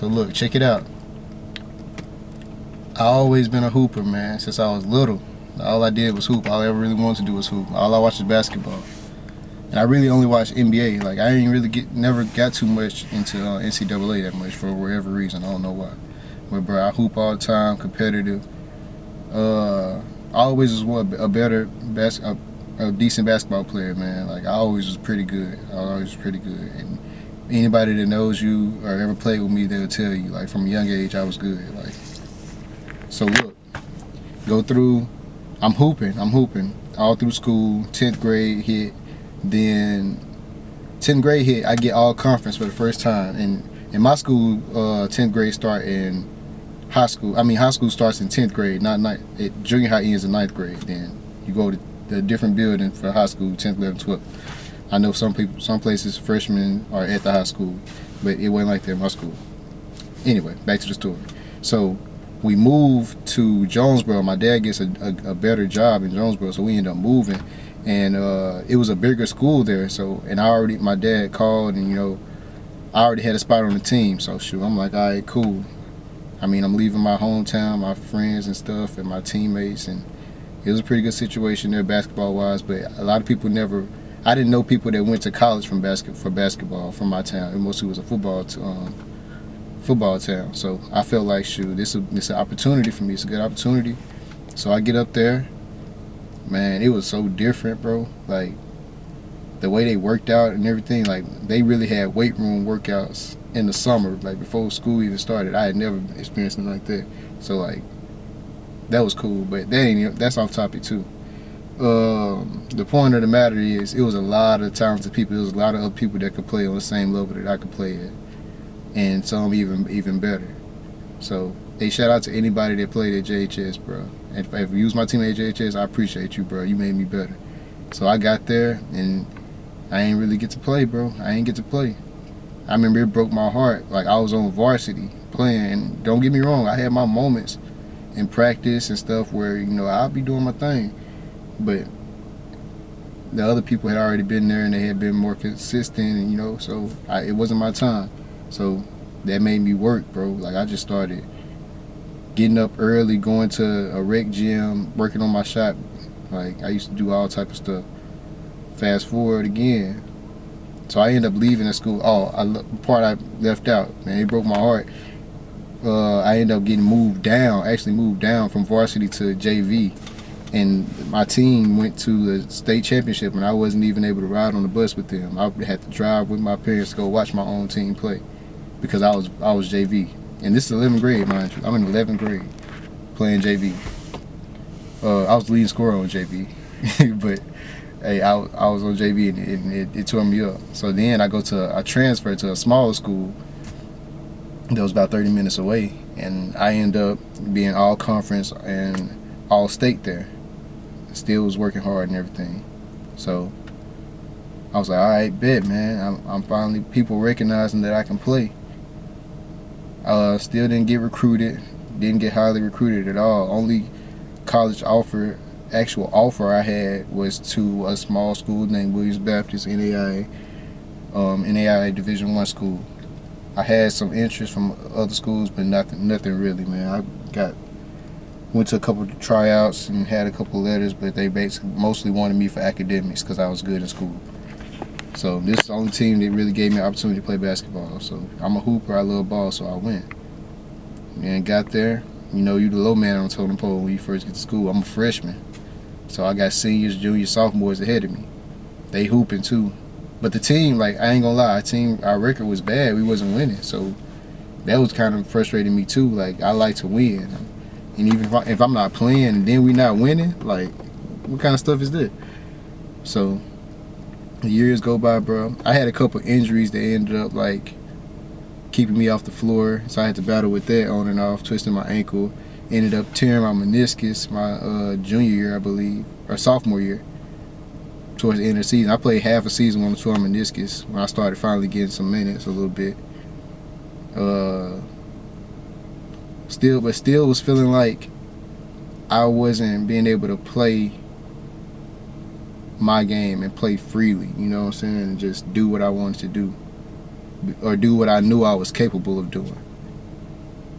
So look, check it out. I always been a hooper, man, since I was little. All I did was hoop. All I ever really wanted to do was hoop. All I watched was basketball. And I really only watched NBA. Like I didn't really never got too much into NCAA that much for whatever reason. I don't know why. But bro, I hoop all the time, competitive. I always was a decent basketball player, man. Like I always was pretty good. And anybody that knows you or ever played with me, they'll tell you. Like from a young age, I was good. Like so, look, go through. I'm hooping all through school. 10th grade hit. Then 10th grade hit, I get all conference for the first time. And in my school, 10th grade start in high school. I mean, high school starts in 10th grade, not ninth. Junior high ends in 9th grade. Then you go to the different building for high school, 10th, 11th, 12th. I know some places freshmen are at the high school, but it wasn't like that in my school. Anyway, back to the story. So we moved to Jonesboro. My dad gets a better job in Jonesboro, so we ended up moving. And it was a bigger school there, so my dad called, and I already had a spot on the team. So shoot, I'm like, all right, cool. I mean, I'm leaving my hometown, my friends and stuff, and my teammates, and it was a pretty good situation there basketball wise. But a lot of people I didn't know people that went to college for basketball from my town. It mostly was a football town. So I felt like shoot, this is an opportunity for me. It's a good opportunity. So I get up there. Man, it was so different, bro. Like the way they worked out and everything, like they really had weight room workouts in the summer, like before school even started. I had never experienced anything like that. So like that was cool, but that's off topic too. The point of the matter is, it was a lot of talented people. There was a lot of other people that could play on the same level that I could play at, and some even better. So hey, shout out to anybody that played at JHS, bro. And if you was my team at JHS, I appreciate you, bro. You made me better. So I got there, and I ain't really get to play, bro. I ain't get to play. I remember it broke my heart. Like I was on varsity playing, and don't get me wrong, I had my moments in practice and stuff where I'll be doing my thing, but the other people had already been there and they had been more consistent, and so it wasn't my time. So that made me work, bro. Like I just started getting up early, going to a rec gym, working on my shot. Like I used to do all type of stuff. Fast forward again, so I ended up leaving the school. The part I left out, man, it broke my heart. I ended up getting moved down from varsity to JV, and my team went to the state championship, and I wasn't even able to ride on the bus with them. I had to drive with my parents to go watch my own team play because I was JV. And this is 11th grade, mind you. I'm in 11th grade playing JV. I was the leading scorer on JV, but hey, I was on JV and it tore me up. So then I transferred to a smaller school that was about 30 minutes away, and I ended up being all conference and all state there. Still was working hard and everything. So I was like, all right, bet, man. I'm finally people recognizing that I can play. Still didn't get recruited, didn't get highly recruited at all. Only college actual offer I had was to a small school named Williams Baptist, NAIA Division I school. I had some interest from other schools, but nothing really, man. I went to a couple of tryouts and had a couple of letters, but they basically mostly wanted me for academics because I was good in school. So this is the only team that really gave me an opportunity to play basketball. So I'm a hooper, I love ball, so I went. And got there, you the low man on the totem pole when you first get to school. I'm a freshman. So I got seniors, juniors, sophomores ahead of me. They hooping too. But the team, like, I ain't gonna lie, our record was bad. We wasn't winning. So that was kind of frustrating me too. Like, I like to win. And even if I'm not playing and then we not winning, like, what kind of stuff is that? So the years go by, bro. I had a couple injuries that ended up like keeping me off the floor, so I had to battle with that on and off, twisting my ankle. Ended up tearing my meniscus my junior year, I believe, or sophomore year. Towards the end of the season, I played half a season when I tore my meniscus. When I started finally getting some minutes, a little bit. Still was feeling like I wasn't being able to play my game and play freely, you know what I'm saying, and just do what I wanted to do or do what I knew I was capable of doing.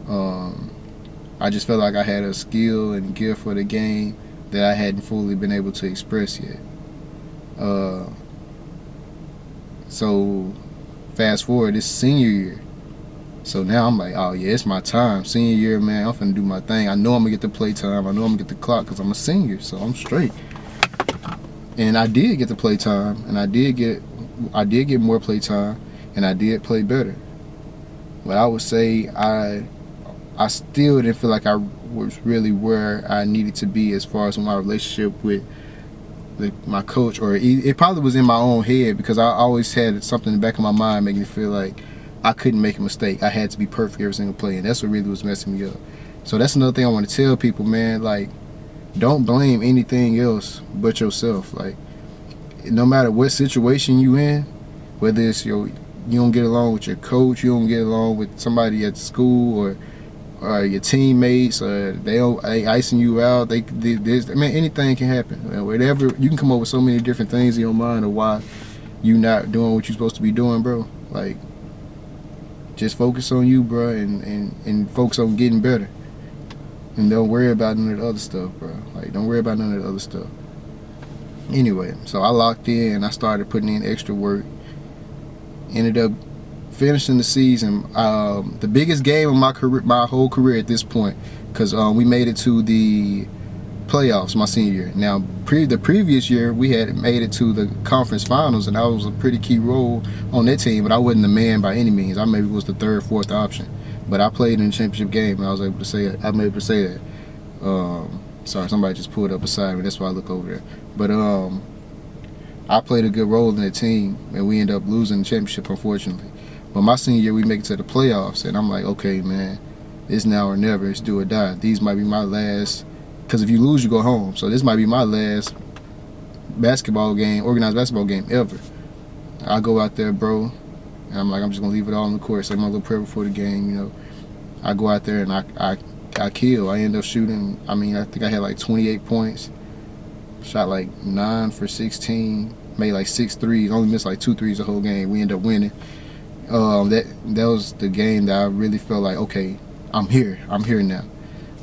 I just felt like I had a skill and gift for the game that I hadn't fully been able to express yet. So fast forward, this senior year. So now I'm like, oh yeah, it's my time. Senior year, man, I'm finna do my thing. I know I'm gonna get the play time. I know I'm gonna get the clock because I'm a senior, so I'm straight. And I did get the play time, and I did get more play time, and I did play better. But I would say I still didn't feel like I was really where I needed to be as far as my relationship with my coach, or it probably was in my own head because I always had something in the back of my mind making me feel like I couldn't make a mistake. I had to be perfect every single play, and that's what really was messing me up. So that's another thing I want to tell people, man. Like, don't blame anything else but yourself. Like, no matter what situation you in, whether it's you don't get along with your coach, you don't get along with somebody at school, or your teammates, or they icing you out. Anything can happen. Whatever, you can come up with so many different things in your mind of why you not doing what you're supposed to be doing, bro. Like, just focus on you, bro, and focus on getting better. And don't worry about none of the other stuff, bro. Like, don't worry about none of the other stuff. Anyway, so I locked in. I started putting in extra work. Ended up finishing the season, the biggest game of my career, my whole career at this point, because we made it to the playoffs my senior year. Now, the previous year we had made it to the conference finals, and I was a pretty key role on that team, but I wasn't the man by any means. I maybe was the third, fourth option, but I played in the championship game, and I was able to say it. I'm able to say that. Sorry, somebody just pulled up beside me. That's why I look over there. But I played a good role in the team, and we ended up losing the championship, unfortunately. But my senior year, we make it to the playoffs, and I'm like, okay, man, it's now or never. It's do or die. These might be my last, because if you lose, you go home. So this might be my last basketball game, organized basketball game ever. I go out there, bro, and I'm like, I'm just going to leave it all on the court, say my little prayer before the game, you know. I go out there, and I kill. I end up shooting, I think I had like 28 points. Shot like 9 for 16, made like 6 threes, only missed like 2 threes the whole game. We ended up winning. That was the game that I really felt like, okay, I'm here now.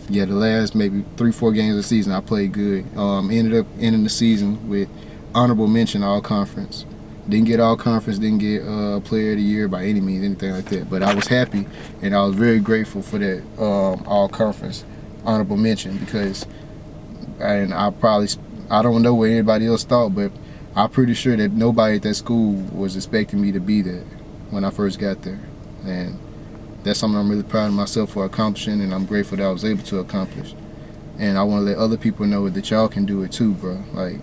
Yeah, the last maybe 3-4 games of the season I played good. Ended up ending the season with honorable mention all conference. Didn't get all conference, didn't get player of the year by any means, anything like that. But I was happy, and I was very grateful for that all conference honorable mention, because I don't know what anybody else thought, but I'm pretty sure that nobody at that school was expecting me to be that when I first got there. And that's something I'm really proud of myself for accomplishing, and I'm grateful that I was able to accomplish. And I want to let other people know that y'all can do it too, bro. Like,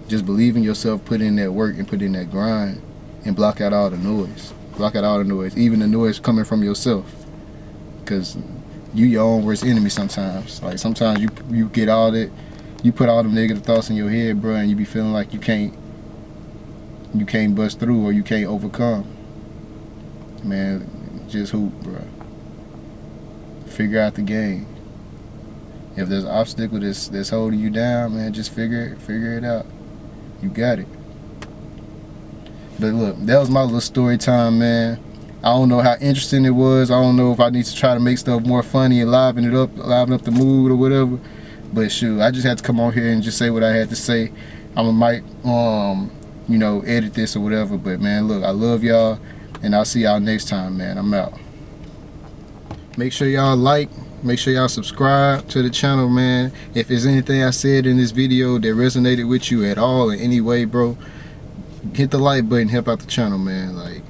just believe in yourself, put in that work, and put in that grind, and block out all the noise. Block out all the noise, even the noise coming from yourself. Because you your own worst enemy sometimes. Like, sometimes you get all that, you put all the negative thoughts in your head, bro, and you be feeling like you can't bust through, or you can't overcome. Man, just hoop, bro. Figure out the game. If there's an obstacle that's holding you down, man, just figure it out. You got it. But look, that was my little story time, man. I don't know how interesting it was. I don't know if I need to try to make stuff more funny and liven up the mood or whatever. But shoot, I just had to come on here and just say what I had to say. might edit this or whatever. But man, look, I love y'all, and I'll see y'all next time, man. I'm out. Make sure y'all make sure y'all subscribe to the channel, man. If there's anything I said in this video that resonated with you at all in any way, bro, hit the like button, help out the channel, man. Like,